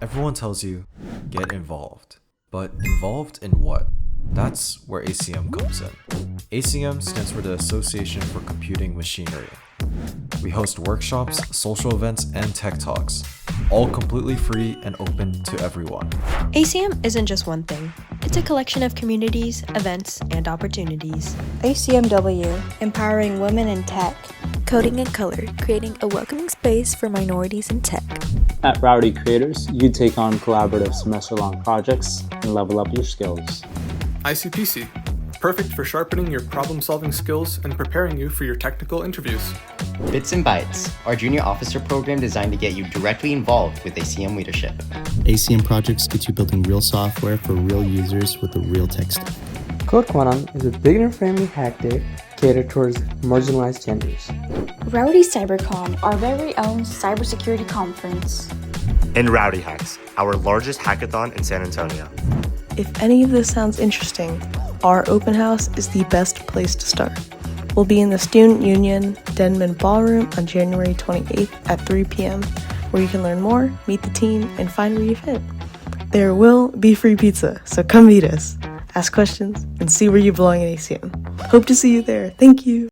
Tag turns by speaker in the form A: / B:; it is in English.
A: Everyone tells you, get involved. But involved in what? That's where ACM comes in. ACM stands for the Association for Computing Machinery. We host workshops, social events, and tech talks, all completely free and open to everyone.
B: ACM isn't just one thing. It's a collection of communities, events, and opportunities.
C: ACMW, empowering women in tech.
D: Coding in Color, creating a welcoming space for minorities in tech.
E: At Rowdy Creators, you take on collaborative semester-long projects and level up your skills.
F: ICPC, perfect for sharpening your problem-solving skills and preparing you for your technical interviews.
G: Bits and Bytes, our junior officer program designed to get you directly involved with ACM leadership.
H: ACM projects get you building real software for real users with a real tech stack.
I: Code Quantum is a beginner-friendly hack day catered towards marginalized genders.
J: Rowdy CyberCon, our very own cybersecurity conference.
K: And Rowdy Hacks, our largest hackathon in San Antonio.
L: If any of this sounds interesting, our open house is the best place to start. We'll be in the Student Union Denman Ballroom on January 28th at 3 p.m., where you can learn more, meet the team, and find where you fit. There will be free pizza, so come meet us, ask questions, and see where you belong at ACM. Hope to see you there. Thank you.